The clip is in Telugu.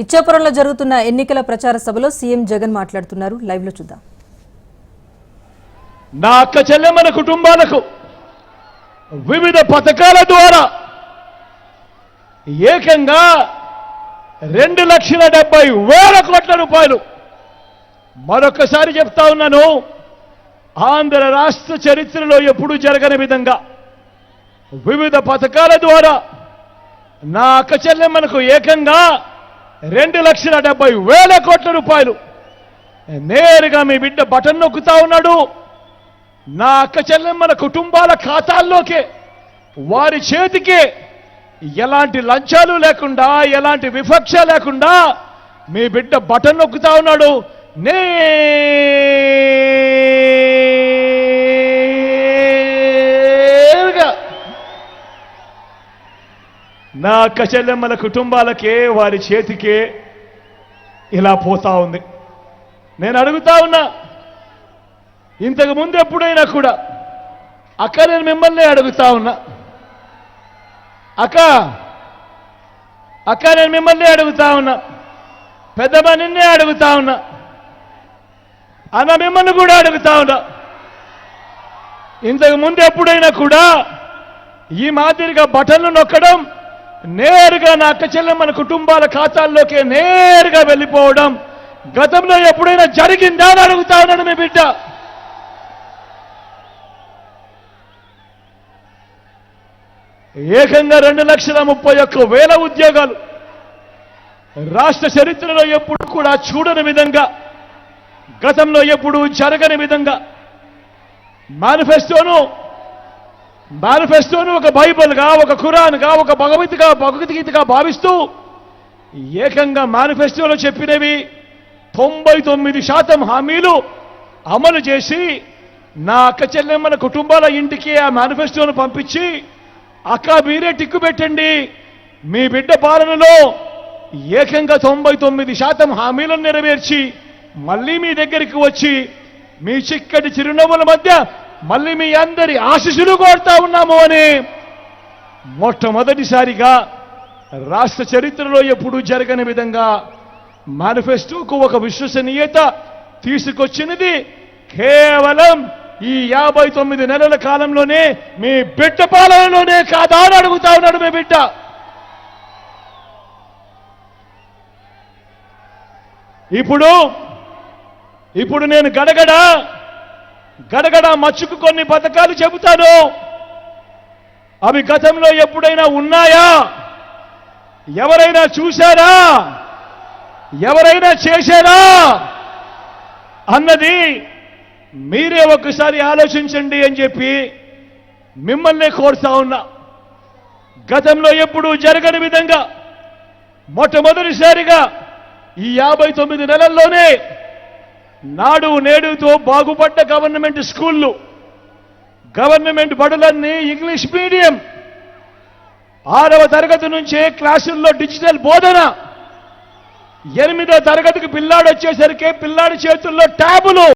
ఇచ్చాపురంలో జరుగుతున్న ఎన్నికల ప్రచార సభలో సీఎం జగన్ మాట్లాడుతున్నారు. లైవ్ లో చూద్దాం. నా అక్క చెల్లెమ్మల కుటుంబాలకు వివిధ పథకాల ద్వారా ఏకంగా 2,70,000 కోట్ల రూపాయలు మరొకసారి చెప్తా ఉన్నాను. ఆంధ్ర రాష్ట్ర చరిత్రలో ఎప్పుడూ జరగని విధంగా వివిధ పథకాల ద్వారా నా అక్క చెల్లెమ్మలకు ఏకంగా 2,70,000 కోట్ల రూపాయలు నేరుగా మీ బిడ్డ బటన్ నొక్కుతా ఉన్నాడు. నా అక్క చెల్లెమ్మల కుటుంబాల ఖాతాల్లోకే వారి చేతికే ఎలాంటి లంచాలు లేకుండా ఎలాంటి వివక్ష లేకుండా మీ బిడ్డ బటన్ నొక్కుతా ఉన్నాడు. నేరుగా నా అక్క చెల్లెమ్మల కుటుంబాలకే వారి చేతికే ఇలా పోతా ఉంది. నేను అడుగుతా ఉన్నా, ఇంతకు ముందు ఎప్పుడైనా కూడా అక్క నేను మిమ్మల్ని అడుగుతా ఉన్నా, అక్క నేను మిమ్మల్ని అడుగుతా ఉన్నా, పెద్దమ్మ నిన్నే అడుగుతా ఉన్నా, అన్న మిమ్మల్ని కూడా అడుగుతా ఉన్నా, ఇంతకు ముందు ఎప్పుడైనా కూడా ఈ మాదిరిగా బటన్లు నొక్కడం నేరుగా నా అక్క చెల్లెమ్మల కుటుంబాల ఖాతాల్లోకి నేరుగా వెళ్ళిపోవడం గతంలో ఎప్పుడైనా జరిగిందా అని అడుగుతా ఉన్నాడు మీ బిడ్డ. ఏకంగా 2,31,000 ఉద్యోగాలు రాష్ట్ర చరిత్రలో ఎప్పుడు కూడా చూడని విధంగా, గతంలో ఎప్పుడు జరగని విధంగా మేనిఫెస్టోను ఒక బైబిల్గా, ఒక ఖురాన్గా, ఒక భగవద్గీతగా భావిస్తూ ఏకంగా మేనిఫెస్టోలో చెప్పినవి 99% హామీలు అమలు చేసి నా అక్క చెల్లెమ్మల కుటుంబాల ఇంటికి ఆ మేనిఫెస్టోను పంపించి, అక్క మీరే టిక్కు పెట్టండి, మీ బిడ్డ పాలనలో ఏకంగా 99% హామీలను నెరవేర్చి మళ్ళీ మీ దగ్గరికి వచ్చి మీ చిక్కటి చిరునవ్వుల మధ్య మళ్ళీ మీ అందరి ఆశీస్సులు కోరుతా ఉన్నాము అని మొట్టమొదటిసారిగా రాష్ట్ర చరిత్రలో ఎప్పుడూ జరగని విధంగా మేనిఫెస్టోకు ఒక విశ్వసనీయత తీసుకొచ్చినది కేవలం ఈ 59 నెలల కాలంలోనే మీ బిడ్డ పాలనలోనే కాదా అని అడుగుతా ఉన్నాడు మీ బిడ్డ. ఇప్పుడు నేను గడగడ మచ్చుకు కొన్ని పథకాలు చెబుతాను. అవి గతంలో ఎప్పుడైనా ఉన్నాయా? ఎవరైనా చూశారా? ఎవరైనా చేశారా అన్నది మీరే ఒక్కసారి ఆలోచించండి అని చెప్పి మిమ్మల్ని కోరుతా ఉన్నా. గతంలో ఎప్పుడూ జరగని విధంగా మొట్టమొదటిసారిగా ఈ 59 నెలల్లోనే నాడు నేడుతో బాగుపడ్డ గవర్నమెంట్ స్కూళ్ళు, గవర్నమెంట్ బడులన్నీ ఇంగ్లీష్ మీడియం, 6వ తరగతి నుంచే క్లాసుల్లో డిజిటల్ బోధన, 8వ తరగతికి పిల్లాడు వచ్చేసరికి పిల్లాడి చేతుల్లో ట్యాబులు.